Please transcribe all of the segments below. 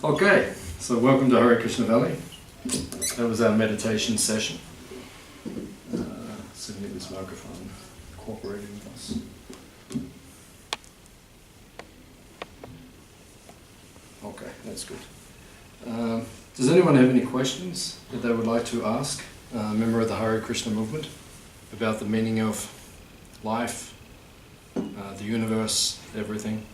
Okay, so welcome to Hare Krishna Valley. That was our meditation session. Sitting at this microphone, cooperating with us. Okay, that's good. Does anyone have any questions that they would like to ask a member of the Hare Krishna movement about the meaning of life, the universe, everything?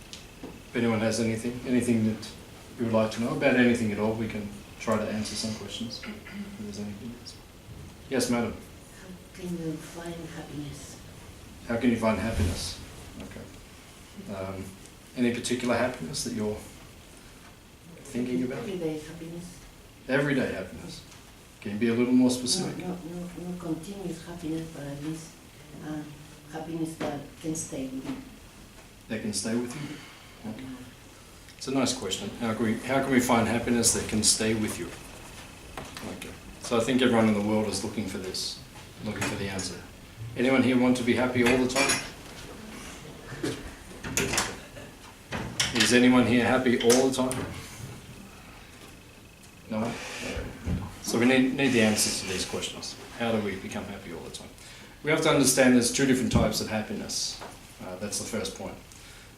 If anyone has anything that you would like to know about anything at all, we can try to answer some questions. If there's anything else. Yes, madam. How can you find happiness? How can you find happiness? Okay. Any particular happiness that you're thinking about? Everyday happiness. Everyday happiness. Can you be a little more specific? No continuous happiness, but at least happiness that can stay with you. That can stay with you? Okay. It's a nice question. How can we find happiness that can stay with you? Okay. So I think everyone in the world is looking for this, looking for the answer. Anyone here want to be happy all the time? Is anyone here happy all the time? No? So we need the answers to these questions. How do we become happy all the time? We have to understand there's two different types of happiness. That's the first point.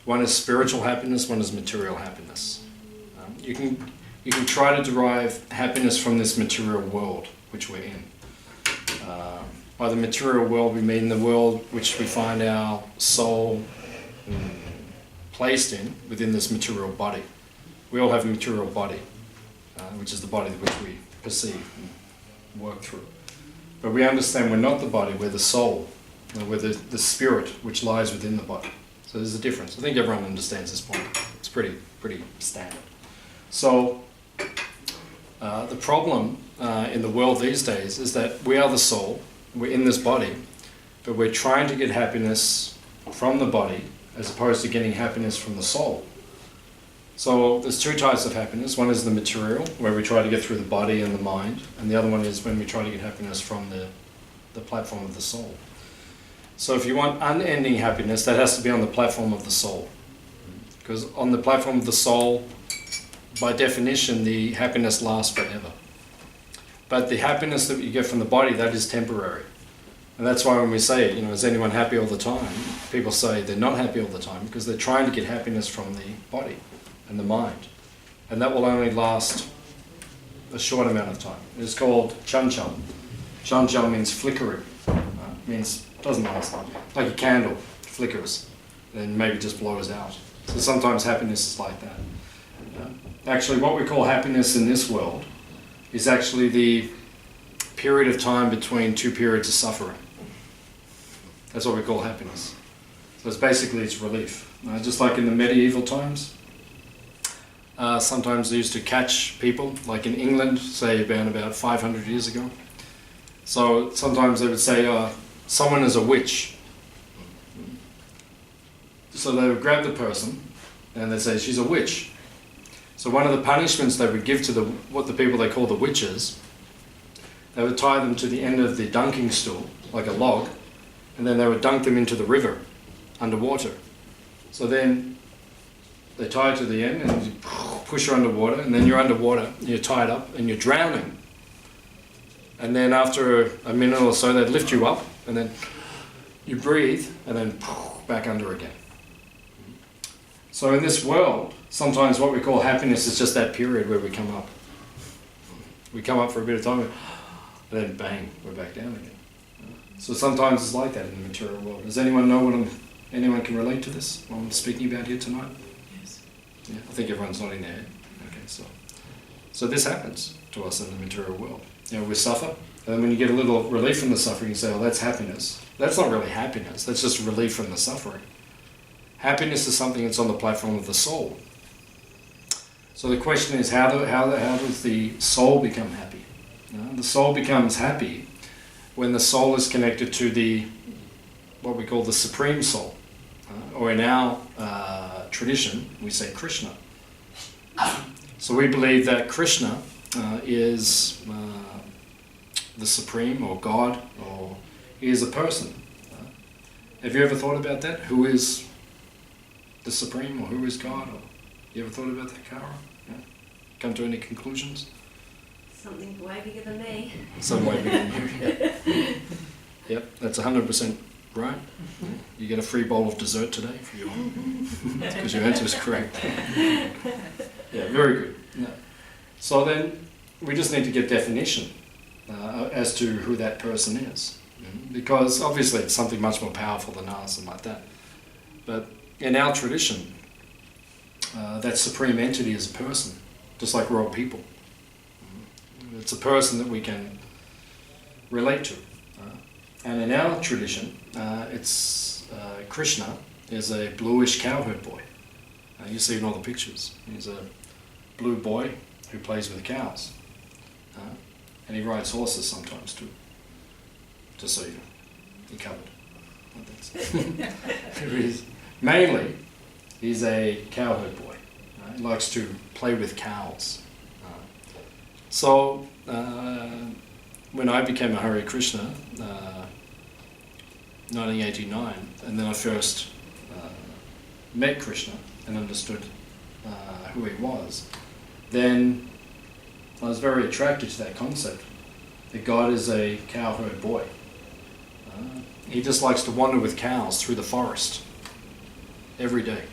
One is spiritual happiness, one is material happiness. You can try to derive happiness from this material world which we're in. By the material world we mean the world which we find our soul placed in within this material body. We all have a material body, which is the body which we perceive and work through. But we understand we're not the body, we're the soul, we're the spirit which lies within the body. So there's a difference. I think everyone understands this point. It's pretty standard. So the problem in the world these days is that we are the soul, we're in this body, but we're trying to get happiness from the body as opposed to getting happiness from the soul. So there's two types of happiness. One is the material, where we try to get through the body and the mind, and the other one is when we try to get happiness from the platform of the soul. So if you want unending happiness, that has to be on the platform of the soul. Because on the platform of the soul, by definition, the happiness lasts forever. But the happiness that you get from the body, that is temporary. And that's why when we say, is anyone happy all the time? People say they're not happy all the time because they're trying to get happiness from the body and the mind. And that will only last a short amount of time. It's called chanchal. Chanchal means flickering. Means doesn't last long. Like a candle, flickers, then maybe just blows out. So sometimes happiness is like that. Actually, what we call happiness in this world is actually the period of time between two periods of suffering. That's what we call happiness. So it's relief. Just like in the medieval times, sometimes they used to catch people, like in England, say about 500 years ago. So sometimes they would say, someone is a witch. So they would grab the person and they'd say, she's a witch. So one of the punishments they would give to what the people they call the witches, they would tie them to the end of the dunking stool, like a log, and then they would dunk them into the river, underwater. So then they tie it to the end and you push her underwater, and then you're underwater, you're tied up and you're drowning. And then after a minute or so, they'd lift you up, and then you breathe, and then back under again. So in this world, sometimes what we call happiness is just that period where we come up. We come up for a bit of time, and then bang, we're back down again. So sometimes it's like that in the material world. Does anyone know anyone can relate to this, what I'm speaking about here tonight? Yes. Yeah, I think everyone's nodding their head. Okay, so this happens to us in the material world. We suffer, and then when you get a little relief from the suffering, you say, oh, that's happiness. That's not really happiness, that's just relief from the suffering. Happiness is something that's on the platform of the soul. So the question is, how does the soul become happy? The soul becomes happy when the soul is connected to what we call the Supreme Soul. Or in our tradition, we say Krishna. So we believe that Krishna is the Supreme, or God, or he is a person. Have you ever thought about that? Who is the Supreme, or who is God? Or you ever thought about that, Kara? Yeah? come to any conclusions? Something way bigger than me. Some way bigger than you. Yep, that's 100% right. You get a free bowl of dessert today if you want, because your answer is correct. Yeah, very good. No. So then we just need to get definition as to who that person is, because obviously it's something much more powerful than us and like that. But in our tradition, that supreme entity is a person, just like we're all people. It's a person that we can relate to. And in our tradition, Krishna is a bluish cowherd boy. You see in all the pictures. He's a blue boy who plays with cows. And he rides horses sometimes too. Just so you're covered. Mainly, he's a cowherd boy. He likes to play with cows. So, when I became a Hare Krishna, 1989, and then I first met Krishna and understood who he was, then I was very attracted to that concept, that God is a cowherd boy. He just likes to wander with cows through the forest every day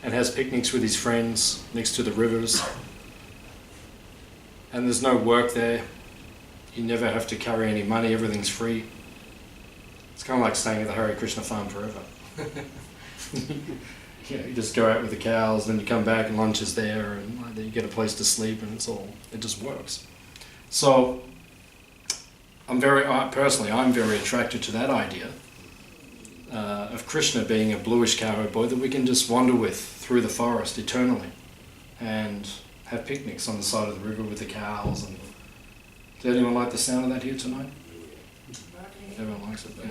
and has picnics with his friends next to the rivers. And there's no work there. You never have to carry any money, everything's free. It's kind of like staying at the Hare Krishna farm forever. You just go out with the cows, then you come back and lunch is there, and then you get a place to sleep, and it just works. So, I'm very attracted to that idea of Krishna being a bluish cowherd boy that we can just wander with through the forest eternally and have picnics on the side of the river with the cows. And does anyone like the sound of that here tonight? Everyone likes it. Yeah.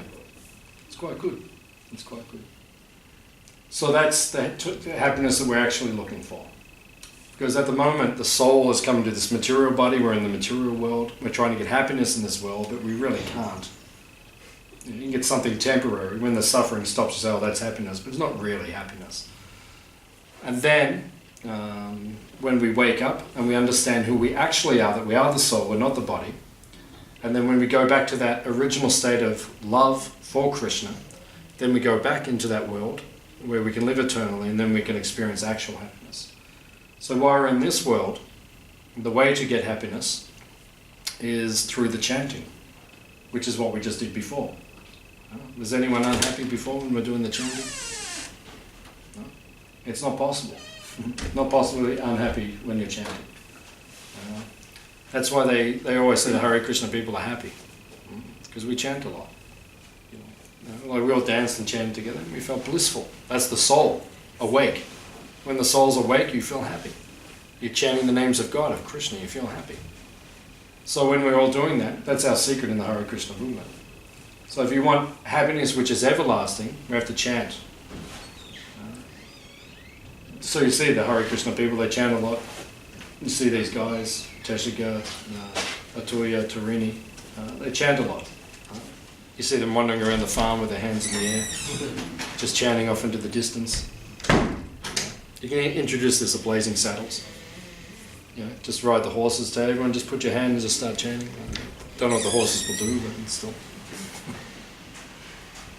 It's quite good. It's quite good. So that's the happiness that we're actually looking for. Because at the moment, the soul has come to this material body. We're in the material world. We're trying to get happiness in this world, but we really can't. You can get something temporary. When the suffering stops, you say, oh, that's happiness. But it's not really happiness. And then, when we wake up and we understand who we actually are, that we are the soul, we're not the body. And then when we go back to that original state of love for Krishna, then we go back into that world where we can live eternally, and then we can experience actual happiness. So while we're in this world, the way to get happiness is through the chanting, which is what we just did before. Was anyone unhappy before when we're doing the chanting? No? It's not possible. Not possible to be unhappy when you're chanting. That's why they always say the Hare Krishna people are happy, because we chant a lot. Like we all danced and chanted together, and we felt blissful. That's the soul, awake. When the soul's awake, you feel happy. You're chanting the names of God, of Krishna, you feel happy. So when we're all doing that, that's our secret in the Hare Krishna movement. So if you want happiness which is everlasting, we have to chant. So you see the Hare Krishna people, they chant a lot. You see these guys, Teshika, Atuya, Tarini, they chant a lot. You see them wandering around the farm with their hands in the air, just chanting off into the distance. You can introduce this to blazing saddles. Just ride the horses to everyone, just put your hand and just start chanting. Don't know what the horses will do, but still.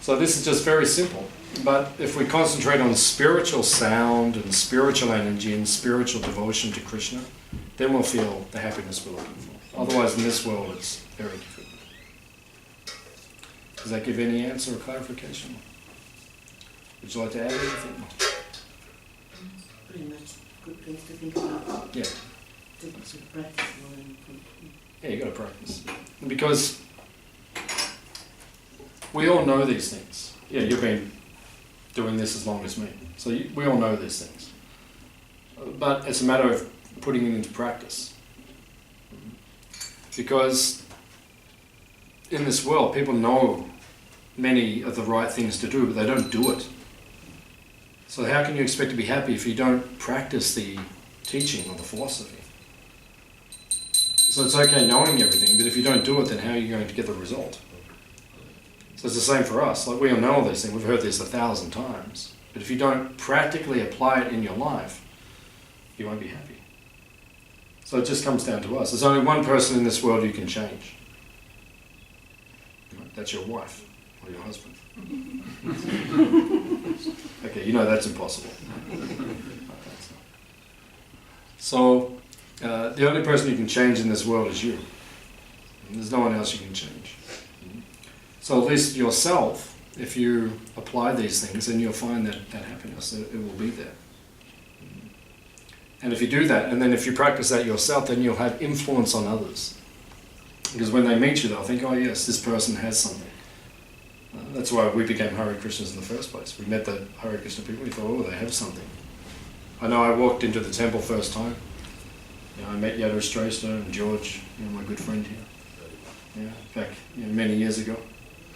So this is just very simple. But if we concentrate on spiritual sound and spiritual energy and spiritual devotion to Krishna, then we'll feel the happiness we're looking for. Otherwise, in this world, it's very difficult. Does that give any answer or clarification? Would you like to add anything? Pretty much good things to think about. Yeah. To practice more than Yeah, you got to practice. Because we all know these things. Yeah, you've been doing this as long as me. So we all know these things. But it's a matter of putting it into practice. Because in this world, people know many of the right things to do, but they don't do it. So how can you expect to be happy if you don't practice the teaching or the philosophy? So it's okay knowing everything, but if you don't do it, then how are you going to get the result? So it's the same for us. Like, we all know all these things. We've heard this 1,000 times. But if you don't practically apply it in your life, you won't be happy. So it just comes down to us. There's only one person in this world you can change. That's your wife or your husband. Okay, you know that's impossible. So the only person you can change in this world is you. There's no one else you can change. So at least yourself, if you apply these things, then you'll find that happiness, it will be there. And if you do that, and then if you practice that yourself, then you'll have influence on others. Because when they meet you, they'll think, oh yes, this person has something. That's why we became Hare Krishnas in the first place. We met the Hare Krishna people, we thought, oh, they have something. I know I walked into the temple first time. I met Yadava Strayster and George, my good friend here. Back many years ago.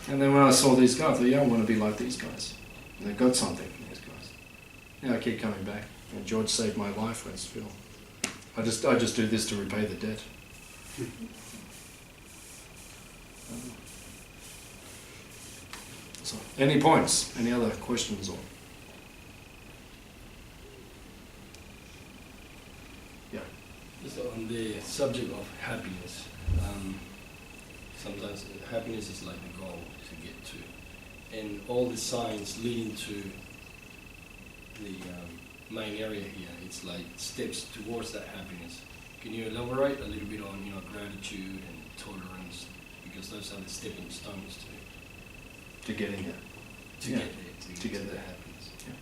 And then when I saw these guys, I thought, I want to be like these guys. And they've got something, these guys. I keep coming back. And George saved my life. I just feel, I just do this to repay the debt. So, any points? Any other questions? Or yeah. Just on the subject of happiness, sometimes happiness is like the goal to get to, and all the signs leading to the main area here, it's like steps towards that happiness. Can you elaborate a little bit on gratitude and tolerance, because those are the stepping stones to getting there. To get there, to get the happiness. Yeah.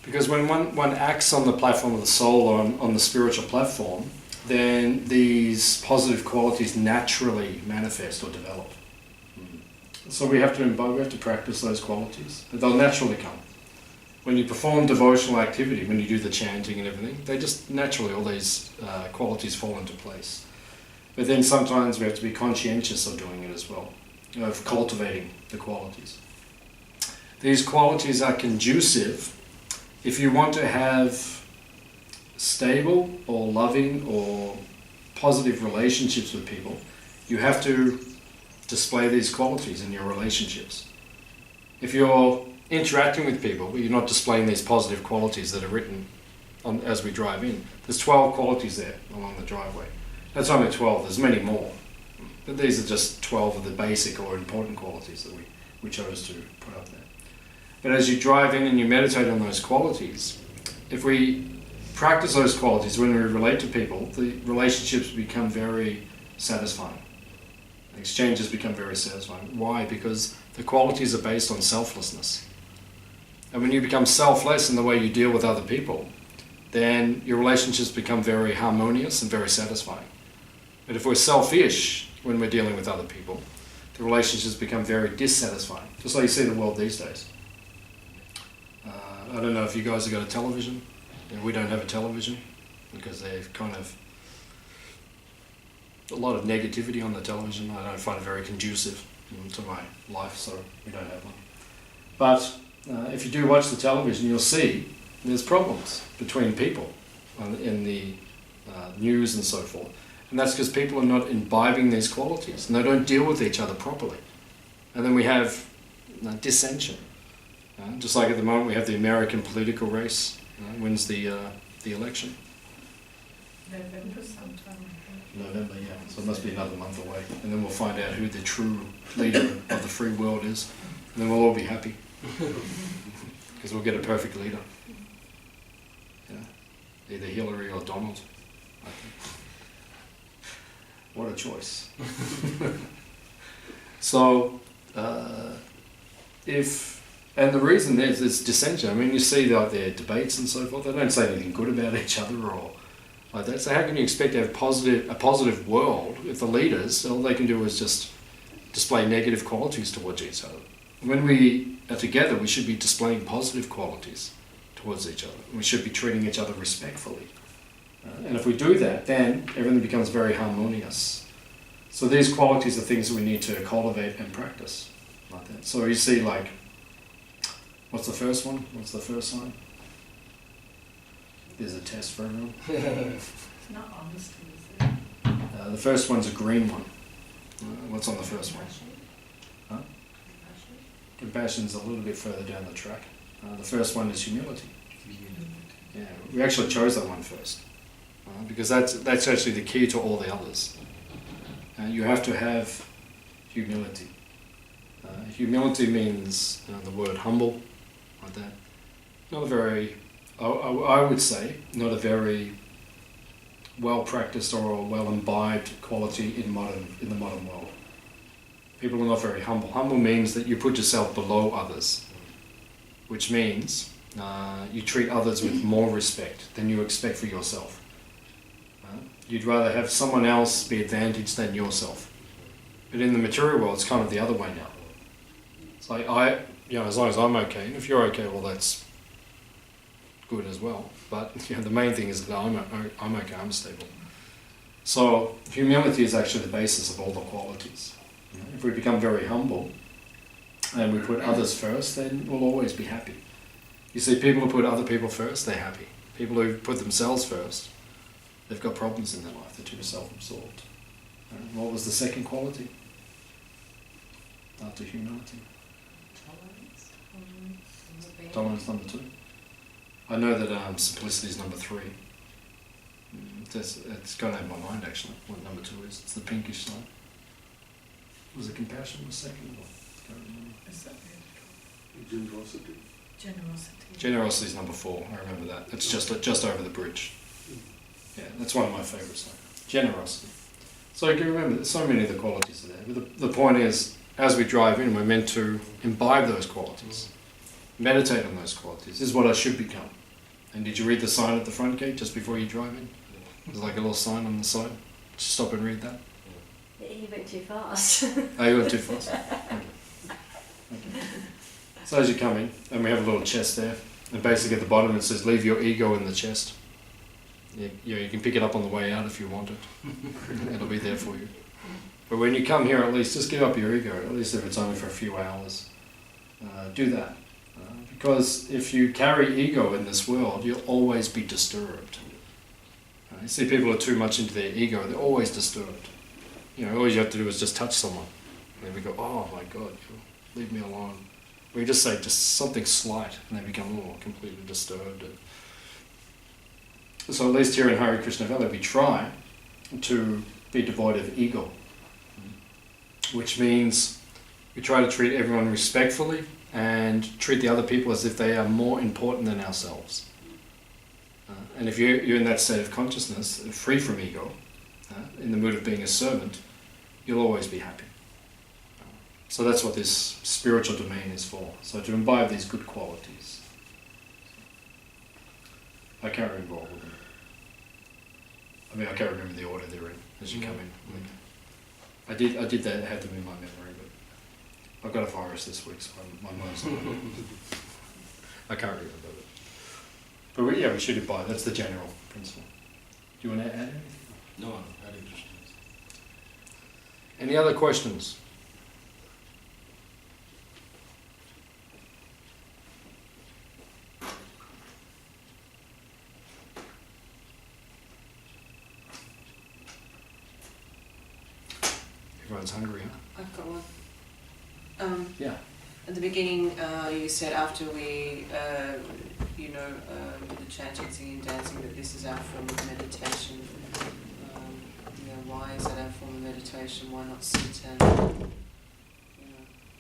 Because when one acts on the platform of the soul or on the spiritual platform, then these positive qualities naturally manifest or develop. So we have to practice those qualities. They'll naturally come. When you perform devotional activity, when you do the chanting and everything, they just naturally, all these qualities fall into place. But then sometimes we have to be conscientious of doing it as well, of cultivating the qualities. These qualities are conducive if you want to have stable or loving or positive relationships with people. You have to display these qualities in your relationships. If you're interacting with people but you're not displaying these positive qualities that are written on as we drive in, there's 12 qualities there along the driveway. That's only 12, there's many more. But these are just 12 of the basic or important qualities that we chose to put up there. But as you drive in and you meditate on those qualities, if we practice those qualities when we relate to people, the relationships become very satisfying. The exchanges become very satisfying. Why? Because the qualities are based on selflessness. And when you become selfless in the way you deal with other people, then your relationships become very harmonious and very satisfying. But if we're selfish when we're dealing with other people, the relationships become very dissatisfying, just like you see the world these days. I don't know if you guys have got a television. We don't have a television because they've kind of a lot of negativity on the television. I don't find it very conducive to my life, so we don't have one. But if you do watch the television, you'll see there's problems between people in the news and so forth. And that's because people are not imbibing these qualities and they don't deal with each other properly. And then we have dissension. Just like at the moment we have the American political race, wins the election. November sometime. November, yeah. So it must be another month away. And then we'll find out who the true leader of the free world is. And then we'll all be happy. Because we'll get a perfect leader. Either Hillary or Donald, I think. What a choice. So, and the reason is it's dissension. I mean, you see their debates and so forth, they don't say anything good about each other or like that. So how can you expect to have a positive world if the leaders, all they can do is just display negative qualities towards each other? When we are together, we should be displaying positive qualities towards each other. We should be treating each other respectfully. And if we do that, then everything becomes very harmonious. So these qualities are things that we need to cultivate and practice like that. So you see, like, what's the first one? What's the first sign? There's a test for everyone. It's not honesty, is it? The first one's a green one. What's on the first one? Huh? Compassion's a little bit further down the track. The first one is humility. Yeah, we actually chose that one first. because that's actually the key to all the others. You have to have humility. Humility means the word humble, like that. Not a very, I would say, not a very well practiced or well imbibed quality in the modern world. People are not very humble. Humble means that you put yourself below others, which means you treat others with more respect than you expect for yourself. You'd rather have someone else be advantaged than yourself. But in the material world, it's kind of the other way now. It's like as long as I'm okay, and if you're okay, well, that's good as well. But the main thing is that I'm okay, I'm stable. So humility is actually the basis of all the qualities. If we become very humble and we put others first, then we'll always be happy. You see, people who put other people first, they're happy. People who put themselves first, they've got problems in their life. They're too self-absorbed. What was the second quality after humility? Tolerance, number 2. I know that simplicity is number 3. It's gone out of my mind actually, what number 2 is. It's the pinkish side. Was it compassion the second one? I can't remember. Is that Generosity. generosity? Generosity is number 4, I remember that. It's just over the bridge. Yeah, that's one of my favourites. Generosity. So you can remember that so many of the qualities are there. But the point is, as we drive in, we're meant to imbibe those qualities. Meditate on those qualities. This is what I should become. And did you read the sign at the front gate just before you drive in? There's like a little sign on the side. Just stop and read that. You went too fast. Oh, you went too fast? Okay. So as you come in, and we have a little chest there, and basically at the bottom it says, leave your ego in the chest. You can pick it up on the way out if you want it. It'll be there for you. But when you come here, at least just give up your ego, at least if it's only for a few hours. Do that. Because if you carry ego in this world, you'll always be disturbed. You see people who are too much into their ego, they're always disturbed. All you have to do is just touch someone. And they go, oh my God, leave me alone. Or you just say just something slight, and they become completely disturbed. So at least here in Hare Krishna Valley, we try to be devoid of ego. Which means we try to treat everyone respectfully and treat the other people as if they are more important than ourselves. And if you're in that state of consciousness, free from ego, in the mood of being a servant, you'll always be happy. So that's what this spiritual domain is for. So to imbibe these good qualities. I can't remember all of them. I can't remember the order they're in as you come in. I did that, had them in my memory, but I've got a virus this week, so my mind's not. I can't remember it. But we should imbibe. That's the general principle. Do you want to add anything? No, Hare Krishna. Any other questions? Everyone's hungry, huh? I've got one. Yeah. At the beginning, you said after we, with the chanting, singing, dancing, that this is our form of meditation. Why is that our form of meditation? Why not sit and,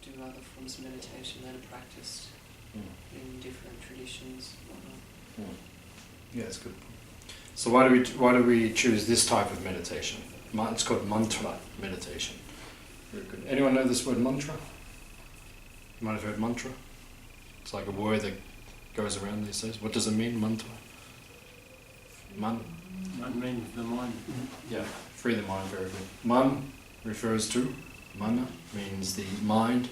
do other forms of meditation that are practiced in different traditions? Whatnot? Yeah, that's good. So why do we choose this type of meditation? It's called mantra meditation. Very good. Anyone know this word mantra? You might have heard mantra. It's like a word that goes around these days. What does it mean, mantra? Man means the mind. Yeah, free the mind, very good. Man refers to, mana means the mind,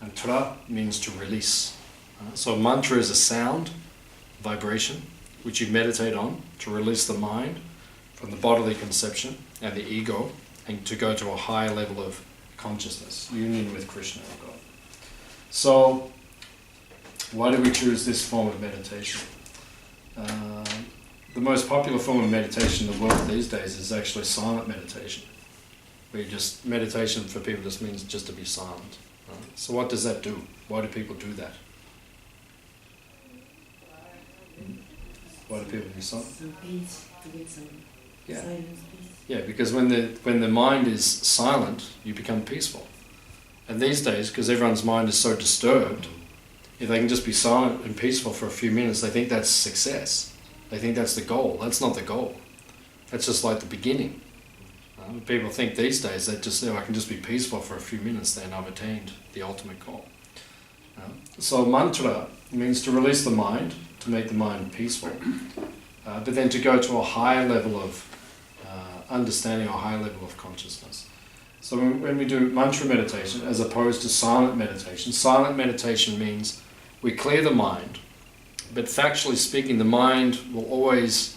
and tra means to release. So mantra is a sound, vibration, which you meditate on to release the mind from the bodily conception and the ego, and to go to a higher level of consciousness, union with Krishna or God. So, why do we choose this form of meditation? The most popular form of meditation in the world these days is actually silent meditation. Where meditation for people just means just to be silent. Right? So what does that do? Why do people do that? Why do people do silent? Some peace, to get some Yeah. silence, peace. Yeah, because when the mind is silent, you become peaceful. And these days, because everyone's mind is so disturbed, if they can just be silent and peaceful for a few minutes, they think that's success. They think that's the goal. That's not the goal. That's just like the beginning. People think these days that just, I can just be peaceful for a few minutes, then I've attained the ultimate goal. So mantra means to release the mind, to make the mind peaceful, but then to go to a higher level of understanding, or a higher level of consciousness. So when we do mantra meditation, as opposed to silent meditation means we clear the mind, but factually speaking, the mind will always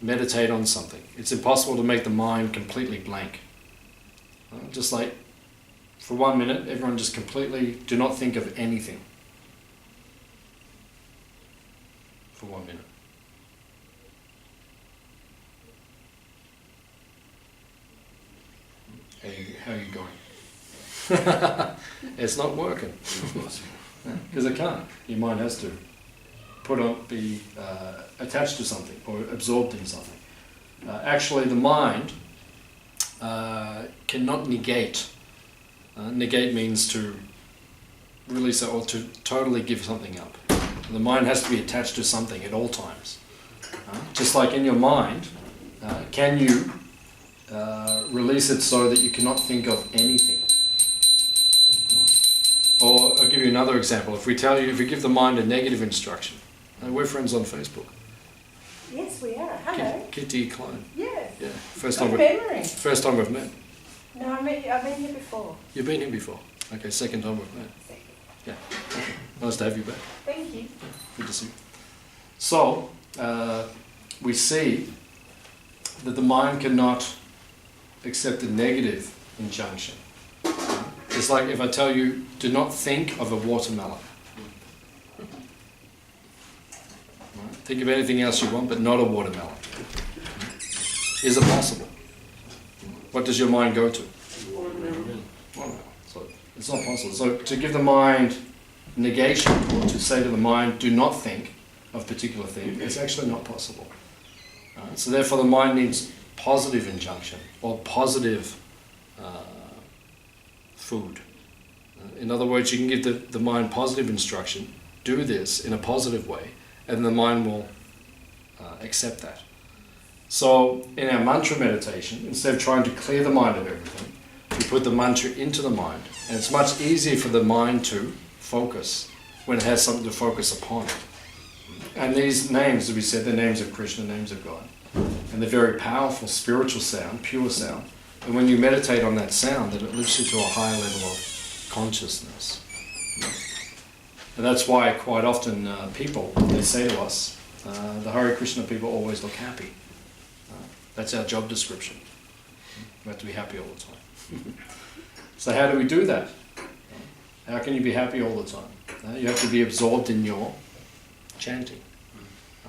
meditate on something. It's impossible to make the mind completely blank. Just like, for 1 minute, everyone just completely do not think of anything. For 1 minute. How are you going? It's not working. Because it can't. Your mind has to be attached to something or absorbed in something. Actually, the mind cannot negate. Negate means to release it or to totally give something up. The mind has to be attached to something at all times. Just like in your mind, can you release it so that you cannot think of anything? Or I'll give you another example. If we give the mind a negative instruction, we're friends on Facebook. Yes, we are. Hello. Kitty Klein. Yes. Yeah, Good memory. first time we've met. No, I've been here before. You've been here before. Okay, second time we've met. Yeah, nice to have you back. Thank you. Good to see you. So we see that the mind cannot accept a negative injunction. It's like if I tell you, do not think of a watermelon. Right? Think of anything else you want, but not a watermelon. Is it possible? What does your mind go to? Watermelon. So it's not possible. So to give the mind negation, or to say to the mind, do not think of particular thing, it's actually not possible. So therefore the mind needs positive injunction, or positive food. In other words, you can give the mind positive instruction, do this in a positive way, and the mind will accept that. So in our mantra meditation, instead of trying to clear the mind of everything, we put the mantra into the mind, and it's much easier for the mind to focus when it has something to focus upon. And these names, as we said, they're names of Krishna, names of God, and they're very powerful spiritual sound, pure sound. And when you meditate on that sound, that it lifts you to a higher level of consciousness. And that's why quite often people, they say to us, the Hare Krishna people always look happy. That's our job description. We have to be happy all the time. So how do we do that? How can you be happy all the time? You have to be absorbed in your chanting.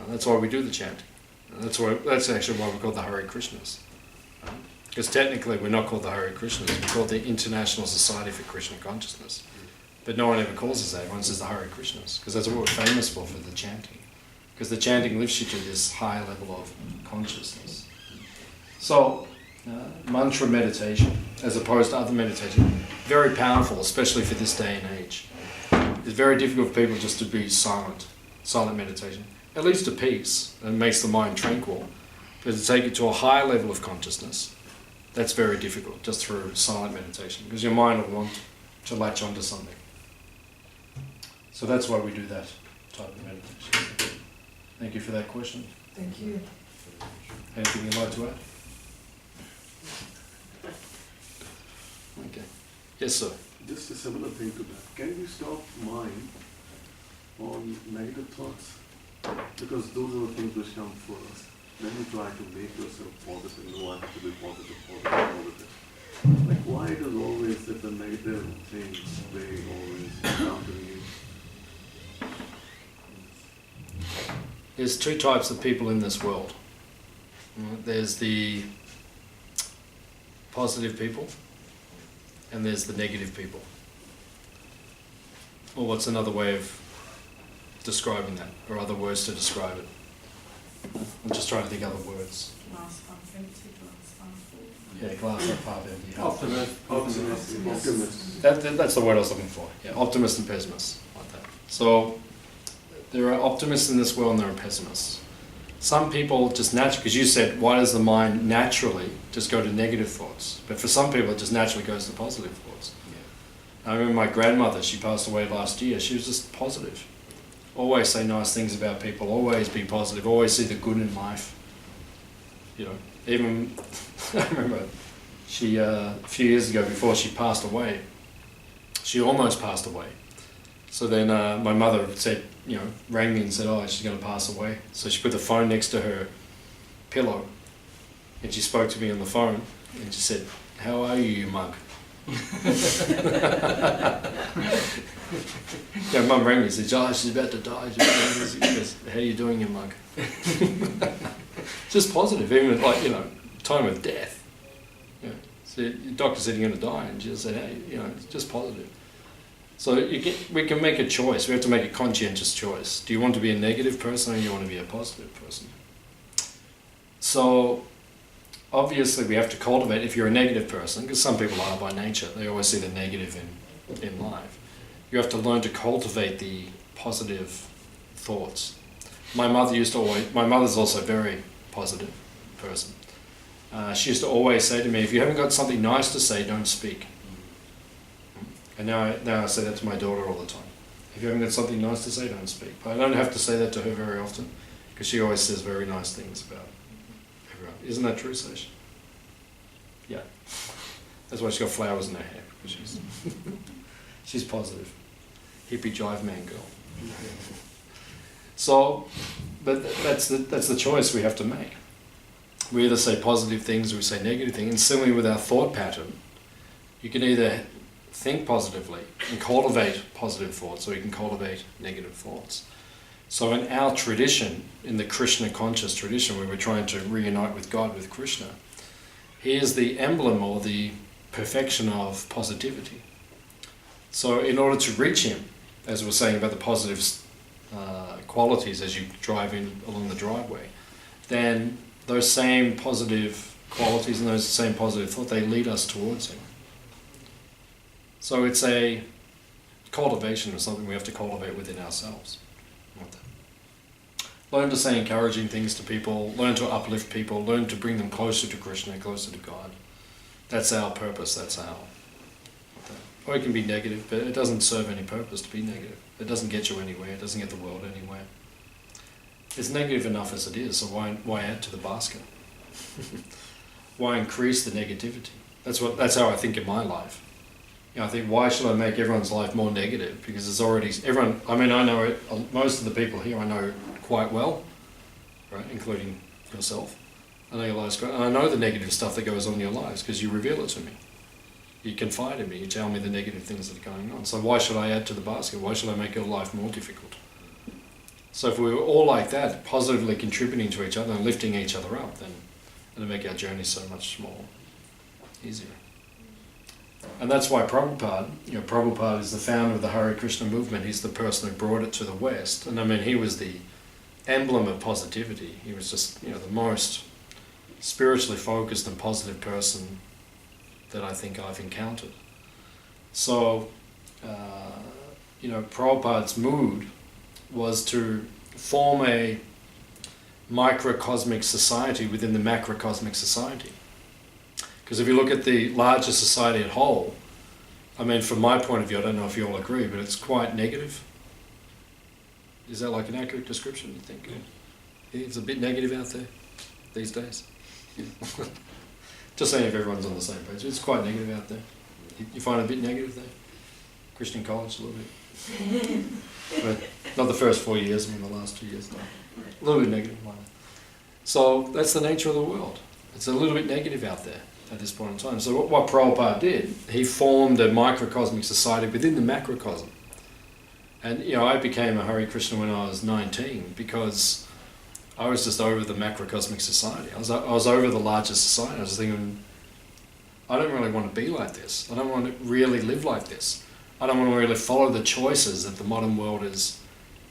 That's why we do the chanting. That's actually why we're called the Hare Krishnas. Because technically we're not called the Hare Krishnas, we're called the International Society for Krishna Consciousness. But no one ever calls us that, everyone says the Hare Krishnas, because that's what we're famous for the chanting. Because the chanting lifts you to this higher level of consciousness. So, mantra meditation, as opposed to other meditation, very powerful, especially for this day and age. It's very difficult for people just to be silent meditation. It leads to peace and makes the mind tranquil. But to take it to a higher level of consciousness, that's very difficult, just through silent meditation, because your mind will want to latch onto something. So that's why we do that type of meditation. Thank you for that question. Thank you. Anything you'd like to add? Okay. Yes, sir. Just a similar thing to that. Can you stop mind on negative thoughts? Because those are the things which come first. Then you try to make yourself positive. You want to be positive. Like, why it is always that the negative things, they always come to you? There's two types of people in this world. There's the positive people, and there's the negative people. Or what's another way of describing that, or other words to describe it? I'm just trying to think other words. Glass half empty, glass half full. Yeah, glass half half empty. Optimist. That's the word I was looking for. Yeah, optimist and pessimist, like that. So there are optimists in this world and there are pessimists. Some people just naturally, because you said, why does the mind naturally just go to negative thoughts? But for some people, it just naturally goes to positive thoughts. I remember my grandmother, she passed away last year, she was just positive. Always say nice things about people, always be positive, always see the good in life. You know, even, I remember she, a few years ago before she passed away, she almost passed away. So then my mother said, you know, rang me and said, oh, she's going to pass away. So she put the phone next to her pillow and she spoke to me on the phone and she said, how are you, you mug? Yeah, Mum rang me and said, oh, she's about to die. She goes, how are you doing, you mug? Just positive, even like, you know, time of death. You know, so the doctor said you're going to die and she just said, hey, you know, just positive. So we can make a choice. We have to make a conscientious choice. Do you want to be a negative person or do you want to be a positive person? So obviously we have to cultivate, if you're a negative person, because some people are by nature, they always see the negative in life. You have to learn to cultivate the positive thoughts. My mother's also a very positive person. She used to always say to me, if you haven't got something nice to say, don't speak. And now I say that to my daughter all the time. If you haven't got something nice to say, don't speak. But I don't have to say that to her very often, because she always says very nice things about everyone. Isn't that true, Sasha? Yeah. That's why she's got flowers in her hair, because she's positive. Hippie jive man girl. So, but that's the choice we have to make. We either say positive things or we say negative things. And similarly with our thought pattern, you can either think positively and cultivate positive thoughts, or you can cultivate negative thoughts. So in our tradition, in the Krishna conscious tradition, where we're trying to reunite with God, with Krishna, he is the emblem or the perfection of positivity. So in order to reach him, as we were saying about the positive qualities as you drive in along the driveway, then those same positive qualities and those same positive thoughts, they lead us towards him. So it's a cultivation of something we have to cultivate within ourselves. Learn to say encouraging things to people, learn to uplift people, learn to bring them closer to Krishna, closer to God. That's our purpose, that's our... Or it can be negative, but it doesn't serve any purpose to be negative. It doesn't get you anywhere, it doesn't get the world anywhere. It's negative enough as it is, so why add to the basket? Why increase the negativity? That's how I think in my life. You know, I think, why should I make everyone's life more negative? Because it's already, everyone, I mean, I know it, most of the people here I know quite well, right, including yourself. I know your lives, and I know the negative stuff that goes on in your lives because you reveal it to me. You confide in me, you tell me the negative things that are going on. So why should I add to the basket? Why should I make your life more difficult? So if we were all like that, positively contributing to each other and lifting each other up, then it'll make our journey so much more easier. And that's why Prabhupada, you know, Prabhupada is the founder of the Hare Krishna movement. He's the person who brought it to the West. And I mean, he was the emblem of positivity. He was just, you know, the most spiritually focused and positive person that I think I've encountered. So, you know, Prabhupada's mood was to form a microcosmic society within the macrocosmic society. Because if you look at the larger society at whole, I mean, from my point of view, I don't know if you all agree, but it's quite negative. Is that like an accurate description, you think? Yeah. It's a bit negative out there these days. Yeah. Just saying if everyone's on the same page. It's quite negative out there. You find it a bit negative there? Christian college, a little bit. But not the first 4 years, I mean the last 2 years. No. A little bit negative. So that's the nature of the world. It's a little bit negative out there at this point in time. So what Prabhupada did, he formed a microcosmic society within the macrocosm. And you know, I became a Hare Krishna when I was 19 because I was just over the macrocosmic society. I was over the larger society. I was thinking, I don't really want to be like this. I don't want to really live like this. I don't want to really follow the choices that the modern world is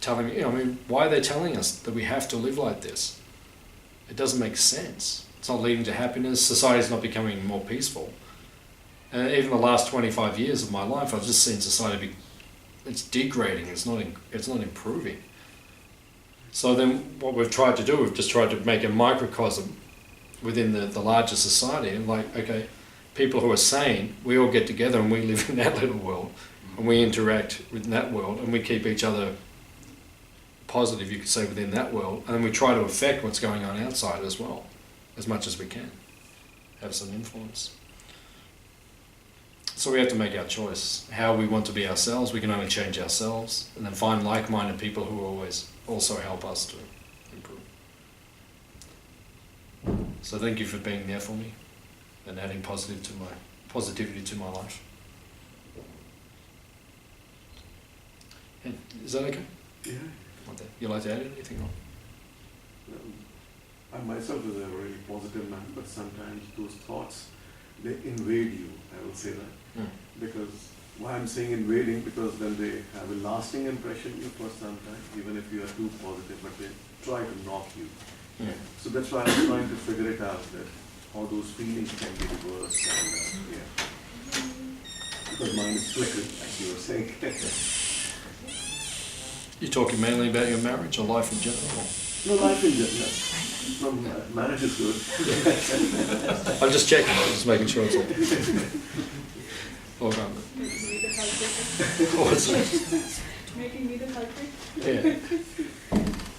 telling me. You know, I mean, why are they telling us that we have to live like this? it doesn't make sense. It's not leading to happiness. Society's not becoming more peaceful. And even the last 25 years of my life, I've just seen society it's degrading. It's not improving. So then, what we've tried to do, we've just tried to make a microcosm within the larger society. And like, okay, people who are sane, we all get together and we live in that little world, and we interact within that world, and we keep each other positive, you could say, within that world, and then we try to affect what's going on outside as well, as much as we can, have some influence. So we have to make our choice, how we want to be ourselves. We can only change ourselves, and then find like-minded people who always also help us to improve. So thank you for being there for me, and adding positivity to my life. And is that okay? Yeah. You like to add anything on? I myself is a really positive man, but sometimes those thoughts, they invade you, I will say that. Because why I'm saying invading, because then they have a lasting impression you for some time, even if you are too positive, but they try to knock you. So that's why I'm trying to figure it out, that how those feelings can be reversed. And, because mine is flickering, as you were saying. You're talking mainly about your marriage or life in general? No, life in general. No, marriage is good. I'm just checking, I'm just making sure it's all gone. Making me the culprit. What's that? Making me the culprit. Yeah.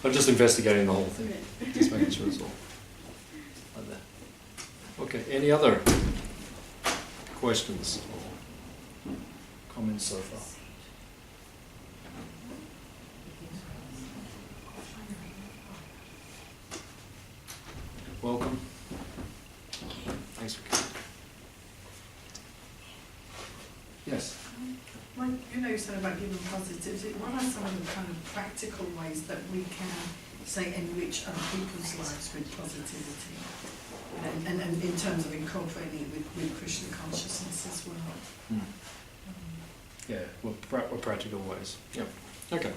I'm just investigating the whole thing. Just making sure it's all like that. Okay, any other questions or comments so far? Welcome. Thanks for coming. Yes. Like, you said about giving positivity. What are some of the kind of practical ways that we can, say, enrich other people's lives with positivity? And in terms of incorporating it with Krishna consciousness as well? Yeah, what practical ways? Yep. Okay.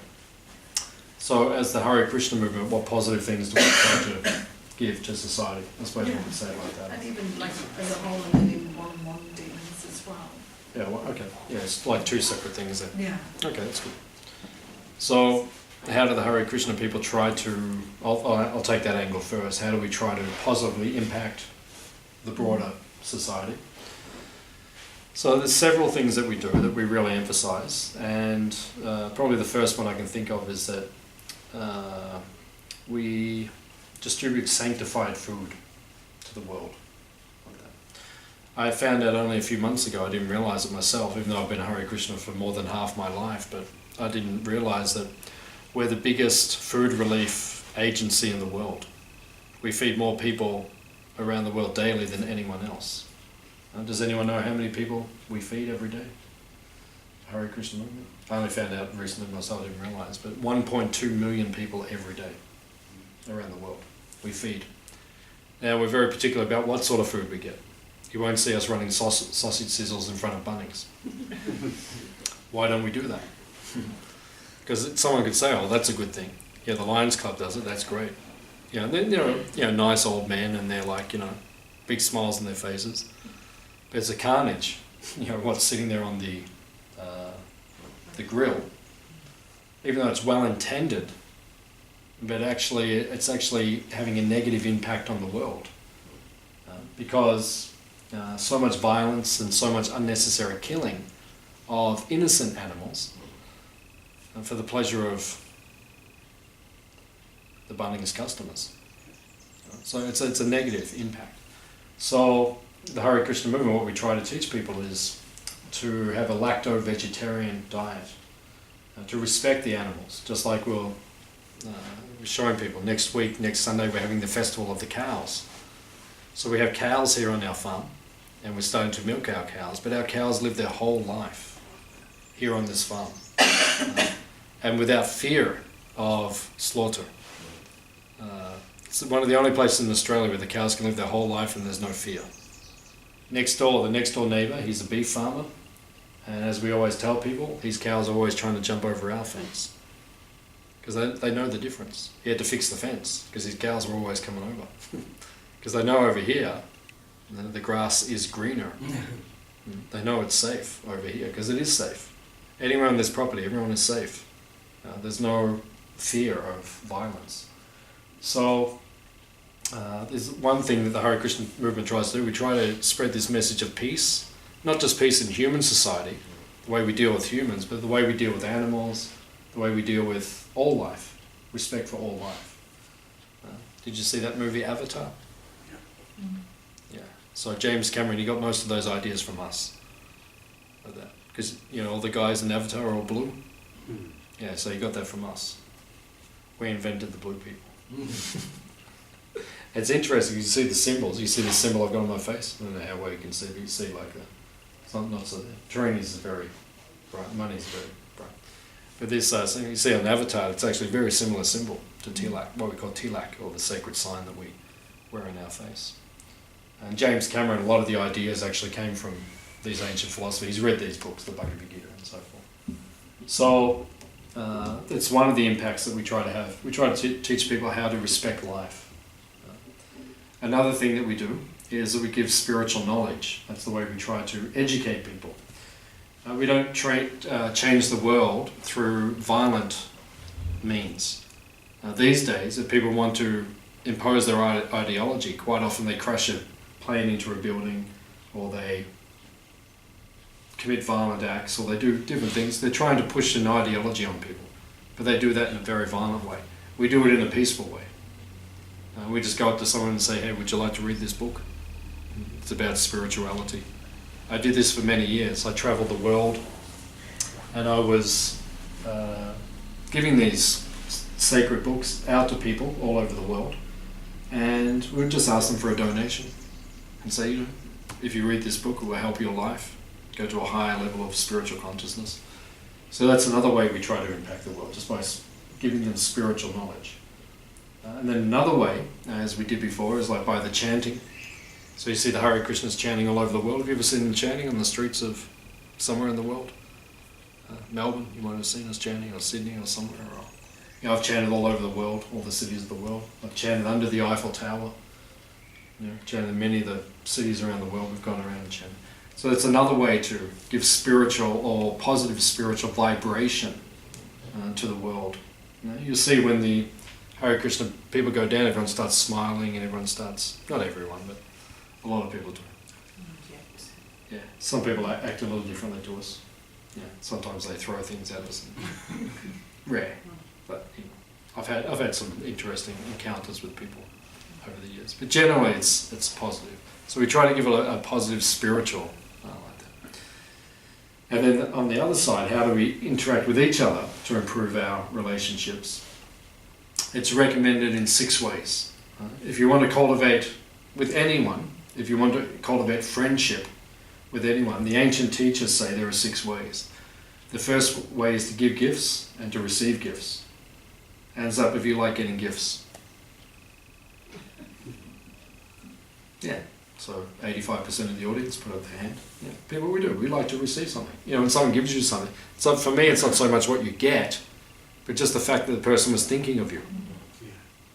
So, as the Hare Krishna movement, what positive things do we try to give to society? I suppose we could say it like that. And even like as a whole, and then in one-on-one dealings as well. Yeah, well, okay. Yeah, it's like two separate things there. Yeah. Okay, that's good. So, how do the Hare Krishna people try to, I'll take that angle first, how do we try to positively impact the broader society? So there's several things that we do that we really emphasize, and probably the first one I can think of is that we distribute sanctified food to the world. Like that. I found out only a few months ago, I didn't realize it myself, even though I've been a Hare Krishna for more than half my life, but I didn't realize that we're the biggest food relief agency in the world. We feed more people around the world daily than anyone else. Does anyone know how many people we feed every day? Hare Krishna movement? I only found out recently myself, I didn't realize, but 1.2 million people every day around the world we feed. Now we're very particular about what sort of food we get. You won't see us running sausage sizzles in front of Bunnings. Why don't we do that? Because someone could say, oh, that's a good thing. Yeah, the Lions Club does it, that's great. You know, they're nice old men and they're like, big smiles on their faces. But it's a carnage, what's sitting there on the grill, even though it's well intended, but it's actually having a negative impact on the world because so much violence and so much unnecessary killing of innocent animals for the pleasure of the Bunnings customers. So it's a negative impact. So the Hare Krishna movement, what we try to teach people is to have a lacto-vegetarian diet, to respect the animals, just like we're showing people. Next Sunday, we're having the festival of the cows. So we have cows here on our farm, and we're starting to milk our cows, but our cows live their whole life here on this farm, and without fear of slaughter. It's one of the only places in Australia where the cows can live their whole life and there's no fear. The next door neighbour, he's a beef farmer, and as we always tell people, these cows are always trying to jump over our fence because they know the difference. He had to fix the fence because his cows were always coming over. Because they know over here the grass is greener. They know it's safe over here because it is safe. Anywhere on this property, everyone is safe. There's no fear of violence. So there's one thing that the Hare Krishna movement tries to do. We try to spread this message of peace, not just peace in human society, the way we deal with humans, but the way we deal with animals, the way we deal with all life, respect for all life. Did you see that movie Avatar? Yeah. So James Cameron, he got most of those ideas from us. Like that. Because, all the guys in Avatar are all blue. Yeah, so he got that from us. We invented the blue people. It's interesting, you see the symbols. You see the symbol I've got on my face? I don't know how well you can see, but you see like that. It's not so there. Trini is very bright, money is very bright. But this thing you see on the Avatar, it's actually a very similar symbol to tilak, what we call tilak, or the sacred sign that we wear on our face. And James Cameron, a lot of the ideas actually came from these ancient philosophies. He's read these books, the Bhaktivedanta and so forth. So it's one of the impacts that we try to have. We try to teach people how to respect life. Another thing that we do is that we give spiritual knowledge. That's the way we try to educate people. We don't change the world through violent means. These days, if people want to impose their ideology, quite often they crash a plane into a building, or they commit violent acts, or they do different things. They're trying to push an ideology on people, but they do that in a very violent way. We do it in a peaceful way. We just go up to someone and say, hey, would you like to read this book? It's about spirituality. I did this for many years. I traveled the world, and I was giving these sacred books out to people all over the world, and we would just ask them for a donation and say, if you read this book, it will help your life go to a higher level of spiritual consciousness. So that's another way we try to impact the world, just by giving them spiritual knowledge. And then another way, as we did before, is like by the chanting. So you see the Hare Krishnas chanting all over the world. Have you ever seen them chanting on the streets of somewhere in the world? Melbourne, you might have seen us chanting, or Sydney or somewhere. Or, I've chanted all over the world, all the cities of the world. I've chanted under the Eiffel Tower. Chanted in many of the cities around the world. We've gone around and chanted. So it's another way to give spiritual or positive spiritual vibration to the world. You'll see when the Hare Krishna people go down, everyone starts smiling, and everyone starts, not everyone, but a lot of people do. Yeah, some people act a little differently to us. Yeah, sometimes they throw things at us. Rare, but I've had some interesting encounters with people over the years. But generally, it's positive. So we try to give a positive spiritual like that. And then on the other side, how do we interact with each other to improve our relationships? It's recommended in 6 ways. If you want to cultivate with anyone, if you want to cultivate friendship with anyone, the ancient teachers say there are 6 ways. The first way is to give gifts and to receive gifts. Hands up if you like getting gifts. Yeah, so 85% of the audience put up their hand. Yeah, people, we do. We like to receive something. When someone gives you something. So for me, it's not so much what you get, but just the fact that the person was thinking of you.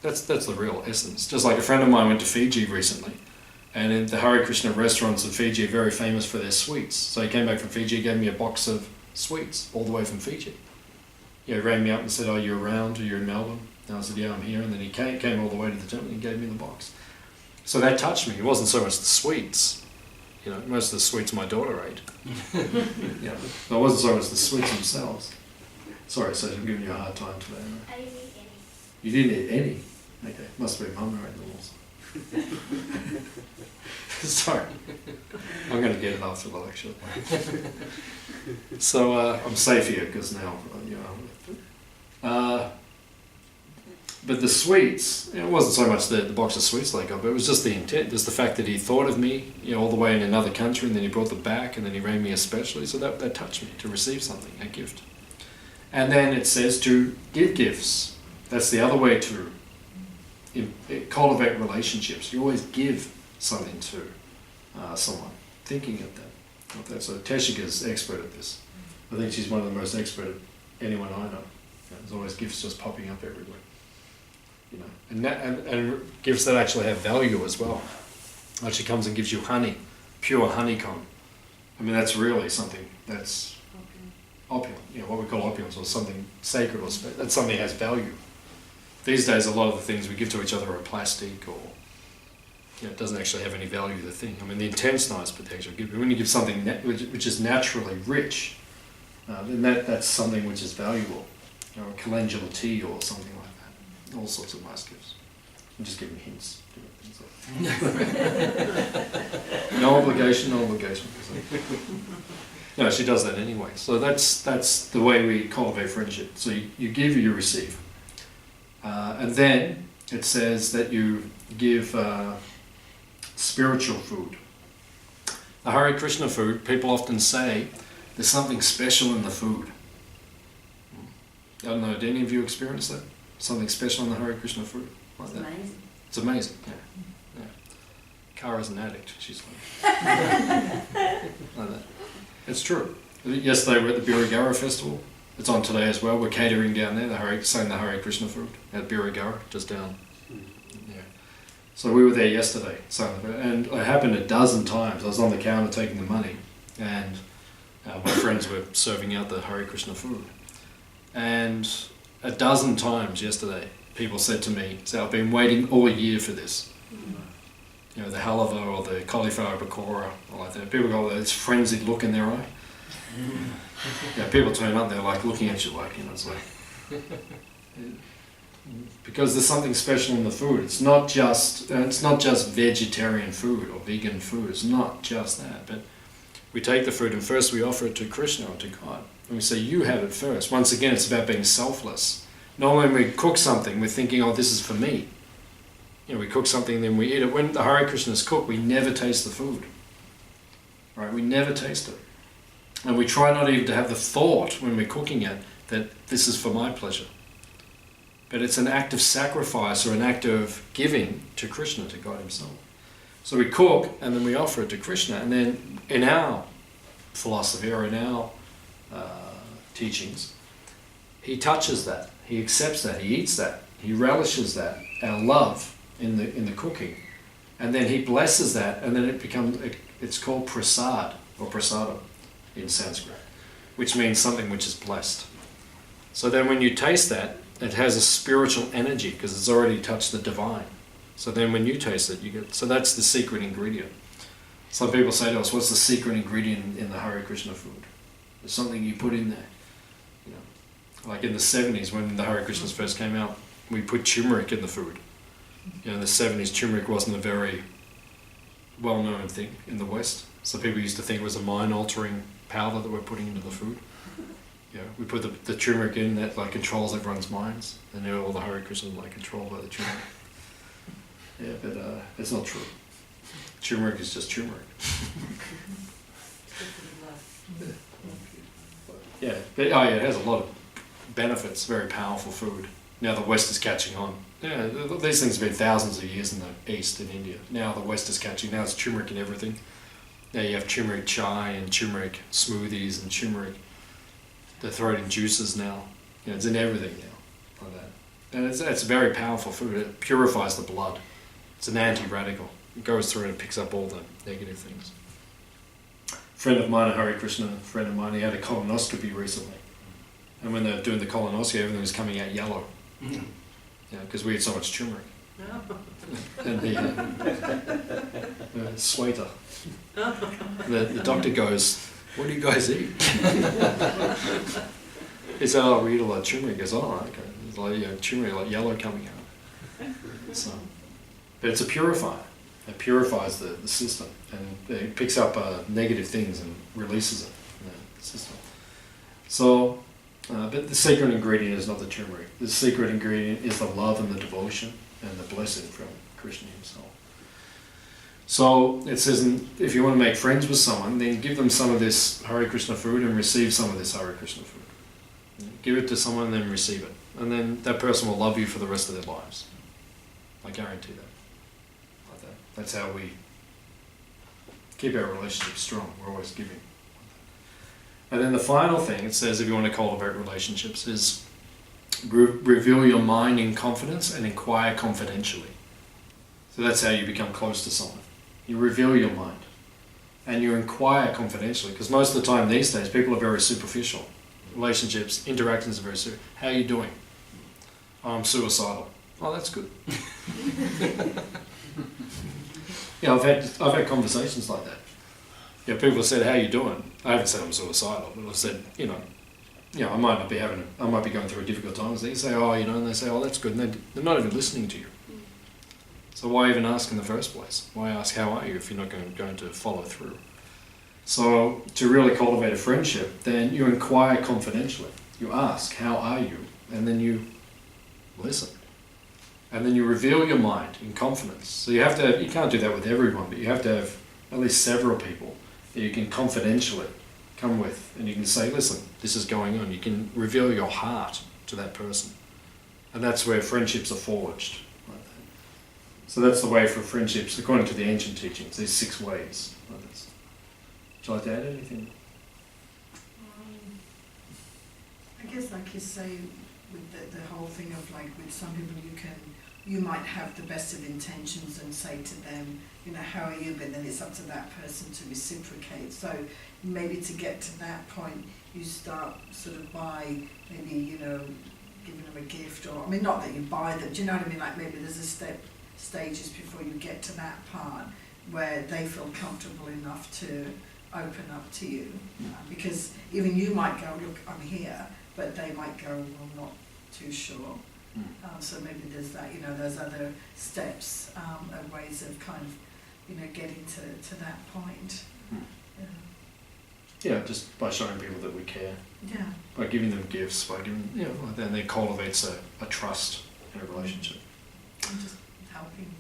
That's the real essence. Just like a friend of mine went to Fiji recently, and in the Hare Krishna restaurants in Fiji are very famous for their sweets. So he came back from Fiji, gave me a box of sweets all the way from Fiji. He rang me up and said, "Are you around? Are you in Melbourne?" And I said, "Yeah, I'm here." And then he came all the way to the temple and gave me the box. So that touched me. It wasn't so much the sweets. Most of the sweets my daughter ate. It wasn't so much the sweets themselves. Sorry, so I'm giving you a hard time today. I didn't eat any. You didn't eat any? Okay, must be Mum who ate them also. Sorry. I'm going to get it after the lecture. So I'm safe here because now, but the sweets, it wasn't so much the box of sweets they got, but it was just the intent, just the fact that he thought of me, all the way in another country, and then he brought them back, and then he rang me especially, so that touched me, to receive something, a gift. And then it says to give gifts. That's the other way to cultivate relationships. You always give something to someone, thinking of that. So Teshika's expert at this. I think she's one of the most expert at anyone I know There's always gifts just popping up everywhere. You know, and gifts that actually have value as well. Actually comes and gives you honey, pure honeycomb. I mean, that's really something that's opulent. You know, what we call opulence, or something sacred, or that's something that has value. These days, a lot of the things we give to each other are plastic, or it doesn't actually have any value to the thing. I mean, the intent's nice, but actually, when you give something which is naturally rich, then that's something which is valuable. You know, a calendula tea or something like that. All sorts of nice gifts. I'm just giving hints. No obligation, no obligation. No, she does that anyway. So that's the way we cultivate friendship. So you give, you receive. And then it says that you give spiritual food. The Hare Krishna food, people often say there's something special in the food. I don't know, did any of you experience that? Something special in the Hare Krishna food? Like It's that? amazing. It's amazing, yeah. Kara's an addict, she's like that. It's true. Yesterday we were at the Biragara festival. It's on today as well. We're catering down there, selling the Hare Krishna food at Biragara, just down. Yeah. So we were there yesterday, and it happened a dozen times. I was on the counter taking the money, and my friends were serving out the Hare Krishna food. And a dozen times yesterday, people said to me, "I've been waiting all year for this." You know, the halava or the cauliflower pakora, or like that. People got this frenzied look in their eye. Yeah, people turn up, they're like looking at you like, you know, it's like... Because there's something special in the food. It's not just vegetarian food or vegan food. It's not just that. But we take the food and first we offer it to Krishna or to God. And we say, you have it first. Once again, it's about being selfless. Normally when we cook something, we're thinking, oh, this is for me. You know, we cook something, then we eat it. When the Hare Krishnas cook, we never taste the food. Right? We never taste it. And we try not even to have the thought when we're cooking it that this is for my pleasure. But it's an act of sacrifice or an act of giving to Krishna, to God himself. So we cook and then we offer it to Krishna. And then in our philosophy or in our teachings, he touches that, he accepts that, he eats that, he relishes that, our love in the cooking. And then he blesses that, and then it's called Prasad or Prasadam in Sanskrit, which means something which is blessed. So then when you taste that, it has a spiritual energy because it's already touched the divine. So then when you taste it, you get... So that's the secret ingredient. Some people say to us, what's the secret ingredient in the Hare Krishna food? There's something you put in there. You know, like in the 70s when the Hare Krishnas first came out, we put turmeric in the food. You know, in the 70s, turmeric wasn't a very well-known thing in the West. So people used to think it was a mind-altering powder that we're putting into the food. Yeah, we put the turmeric in that like controls everyone's minds, and now all the Hare Krishnas are like controlled by the turmeric. Yeah, but it's not true. Turmeric is just turmeric. Yeah, but it has a lot of benefits. Very powerful food. Now the West is catching on. Yeah, these things have been thousands of years in the East, in India. Now the West is catching. Now it's turmeric in everything. Now you have turmeric chai and turmeric smoothies and turmeric. They throw it in juices now. You know, it's in everything now, like that. And it's very powerful food. It purifies the blood. It's an anti-radical. It goes through and it picks up all the negative things. A friend of mine, a Hare Krishna friend of mine, he had a colonoscopy recently. And when they were doing the colonoscopy, everything was coming out yellow. Yeah, because we had so much turmeric. And the sweater. The doctor goes, what do you guys eat? He said, oh, we eat a lot of turmeric. He goes, oh, okay. There's like turmeric, like yellow coming out. So, but it's a purifier. It purifies the system and it picks up negative things and releases it in the system. So, but the secret ingredient is not the turmeric. The secret ingredient is the love and the devotion and the blessing from Krishna himself. So it says, if you want to make friends with someone, then give them some of this Hare Krishna food and receive some of this Hare Krishna food. Give it to someone and then receive it. And then that person will love you for the rest of their lives. I guarantee that. Like that. That's how we keep our relationship strong. We're always giving. And then the final thing, it says if you want to cultivate relationships, is reveal your mind in confidence and inquire confidentially. So that's how you become close to someone. You reveal your mind and you inquire confidentially, because most of the time these days people are very superficial. Relationships, interactions are very superficial. How are you doing? Oh, I'm suicidal. Oh, that's good. Yeah, I've had conversations like that. Yeah, people have said, "How you doing?" I haven't said I'm suicidal, but I've said, I might be going through a difficult time. So they say, "Oh, and they say, "Oh, that's good," and they're not even listening to you. So why even ask in the first place? Why ask how are you if you're not going to follow through? So to really cultivate a friendship, then you inquire confidentially. You ask, "How are you?" and then you listen. And then you reveal your mind in confidence. So you can't do that with everyone, but you have to have at least several people that you can confidentially come with, and you can say, "Listen, this is going on." You can reveal your heart to that person. And that's where friendships are forged. So that's the way for friendships, according to the ancient teachings, these 6 ways. Would you like to add anything? I guess like you say, with the whole thing of like with some people you might have the best of intentions and say to them, "How are you?" But then it's up to that person to reciprocate. So maybe to get to that point, you start sort of by maybe, giving them a gift, or, not that you buy them, do you know what I mean? Like maybe there's stages before you get to that part where they feel comfortable enough to open up to you. Because even you might go, "Look, I'm here," but they might go, "Well, I'm not too sure." So maybe there's that, those other steps and ways of kind of, getting to that point. Yeah, just by showing people that we care. Yeah. By giving them gifts, then it cultivates a trust in a relationship. And just helping.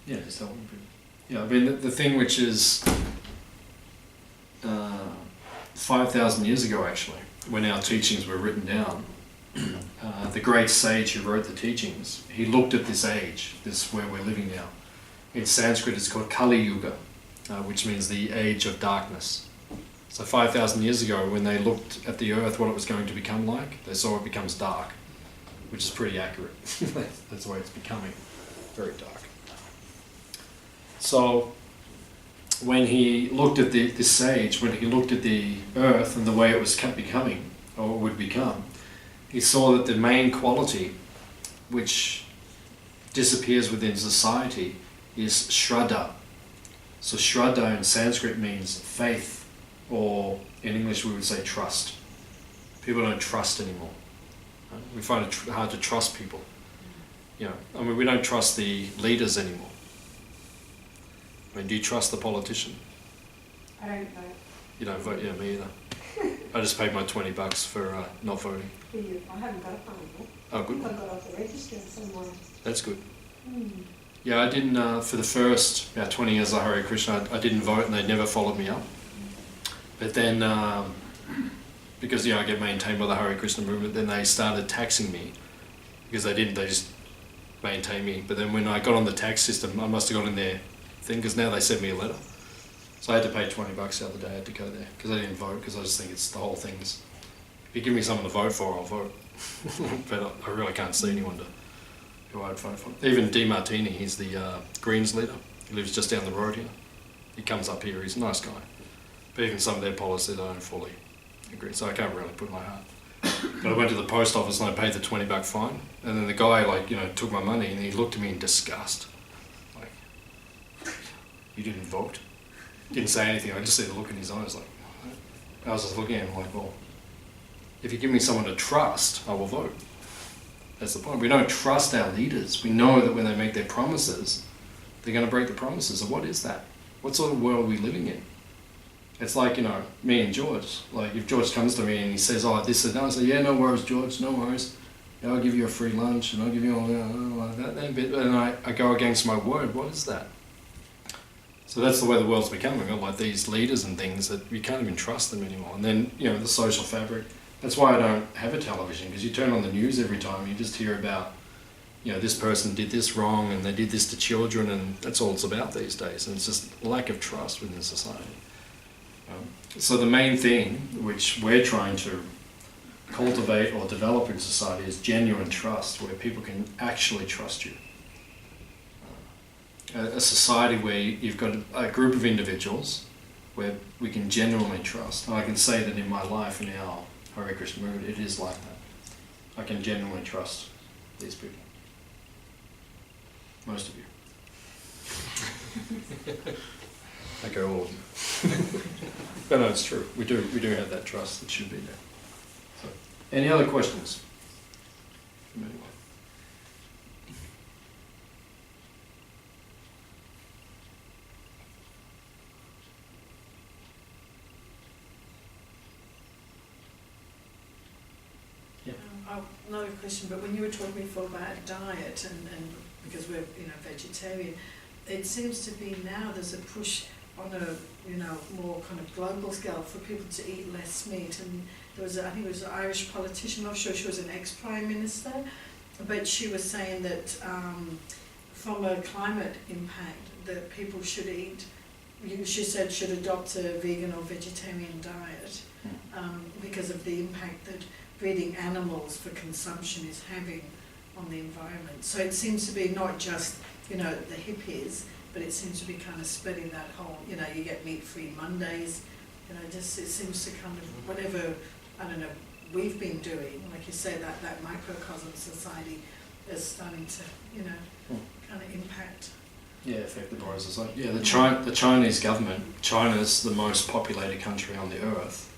Yeah, just helping people. Yeah, the thing which is 5,000 years ago actually, when our teachings were written down, the great sage who wrote the teachings, he looked at this age, this where we're living now. In Sanskrit it's called Kali Yuga, which means the age of darkness. So 5,000 years ago, when they looked at the earth, what it was going to become like, they saw it becomes dark, which is pretty accurate. That's the way it's becoming, very dark. So when he looked at this sage, when he looked at the earth and the way it was becoming, or would become, he saw that the main quality which disappears within society is Shraddha. So Shraddha in Sanskrit means faith, or in English we would say trust. People don't trust anymore. We find it hard to trust people. We don't trust the leaders anymore. Do you trust the politician? I don't vote. You don't vote? Yeah, me either. I just paid my $20 for not voting. I haven't got a phone yet. Oh, good. I got off the register somewhere. That's good. Yeah, I didn't, for the first about 20 years of Hare Krishna, I didn't vote and they never followed me up. But then, because I get maintained by the Hare Krishna movement, then they started taxing me. Because they just maintain me. But then when I got on the tax system, I must have got in their thing, because now they send me a letter. So I had to pay $20 the other day, I had to go there, because I didn't vote, because I just think it's the whole thing's, if you give me someone to vote for, I'll vote. But I really can't see anyone who I'd vote for. Even DeMartini, he's the Greens leader. He lives just down the road here. He comes up here, he's a nice guy. But even some of their policies I don't fully agree, so I can't really put my heart. But I went to the post office and I paid the $20 fine, and then the guy took my money and he looked at me in disgust. You didn't vote? Didn't say anything, I just see the look in his eyes I was just looking at him well, if you give me someone to trust, I will vote. That's the point. We don't trust our leaders. We know that when they make their promises, they're going to break the promises. So what is that? What sort of world are we living in? It's like, me and George. Like, if George comes to me and he says, "Oh, this is," I say, "Yeah, no worries, George, no worries. I'll give you a free lunch and I'll give you all that. And I go against my word. What is that? So that's the way the world's becoming. We've got like these leaders and things that you can't even trust them anymore. And then, the social fabric. That's why I don't have a television, because you turn on the news every time, you just hear about, this person did this wrong and they did this to children, and that's all it's about these days. And it's just lack of trust within society. So the main thing which we're trying to cultivate or develop in society is genuine trust, where people can actually trust you. A society where you've got a group of individuals where we can genuinely trust. And I can say that in my life, in our Hare Krishna movement, it is like that. I can genuinely trust these people. Most of you. Okay, all of you. But no, it's true. We do have that trust that should be there. So, any other questions from anyone? Another question, but when you were talking before about diet and because we're vegetarian, it seems to be now there's a push on a more kind of global scale for people to eat less meat. And there was I think it was an Irish politician, I'm not sure, she was an ex-prime minister, but she was saying that from a climate impact that people should eat, she said should adopt a vegan or vegetarian diet because of the impact that breeding animals for consumption is having on the environment. So it seems to be not just, the hippies, but it seems to be kind of spreading that whole, you get meat-free Mondays, it seems to kind of, whatever, we've been doing, like you say, that microcosm society is starting to, kind of impact. Yeah, affect the broader society. Yeah, the Chinese government, China's the most populated country on the earth.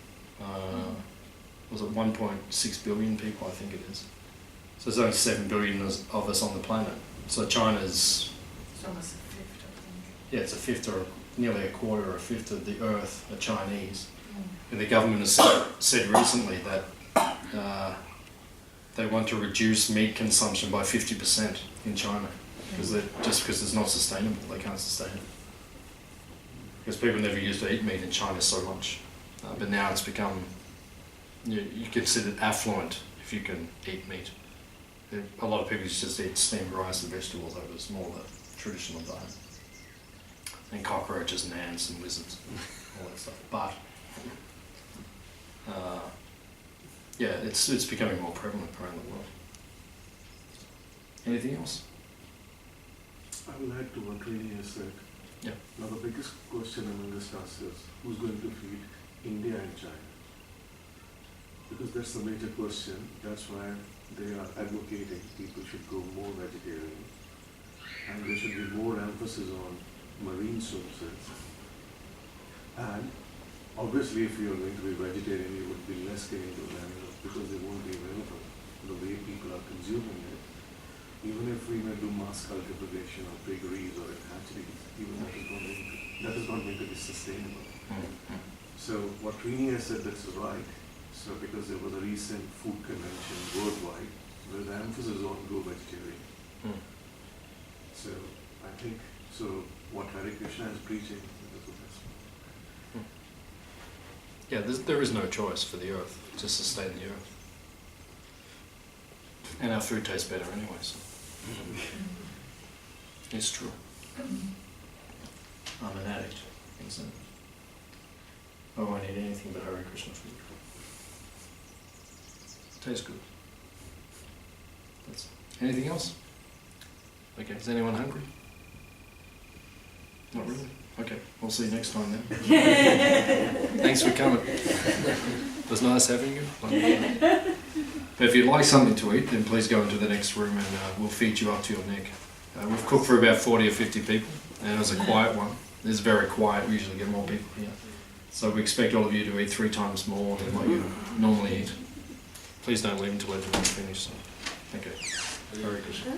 Was it 1.6 billion people, I think it is. So there's only 7 billion of us on the planet. So China's... It's almost a fifth, I think. Yeah, it's a fifth or nearly a quarter or a fifth of the earth are Chinese. And the government has said recently that they want to reduce meat consumption by 50% in China. Because it's not sustainable, they can't sustain it. Because people never used to eat meat in China so much. But now it's become... You're considered affluent if you can eat meat. A lot of people just eat steamed rice and vegetables. That was more the traditional diet. And cockroaches and ants and lizards, all that stuff. But it's becoming more prevalent around the world. Anything else? I will add to what Rini has said. Yeah. Now the biggest question among us is who's going to feed India and China? Because that's the major question. That's why they are advocating people should go more vegetarian, and there should be more emphasis on marine sources. And obviously, if you are going to be vegetarian, you would be less killing those animals because they won't be available the way people are consuming it. Even if we may do mass cultivation of piggeries or hatcheries, even that is not going to be sustainable. So what Rini has said, that's right. So because there was a recent food convention worldwide where the emphasis on go vegetarian. So I think, what Hare Krishna is preaching is the best. Yeah, there is no choice for the earth to sustain the earth. And our food tastes better anyway, so. It's true. I'm an addict. I won't eat anything but Hare Krishna food. Tastes good. Anything else? Okay, is anyone hungry? Not really? Okay, we'll see you next time then. Thanks for coming. It was nice having you. But if you'd like something to eat, then please go into the next room and we'll feed you up to your neck. We've cooked for about 40 or 50 people, and it was a quiet one. It's very quiet, we usually get more people here. So we expect all of you to eat 3 times more than what you normally eat. Please don't leave until everyone's finished. So. Thank you. Hare Krishna.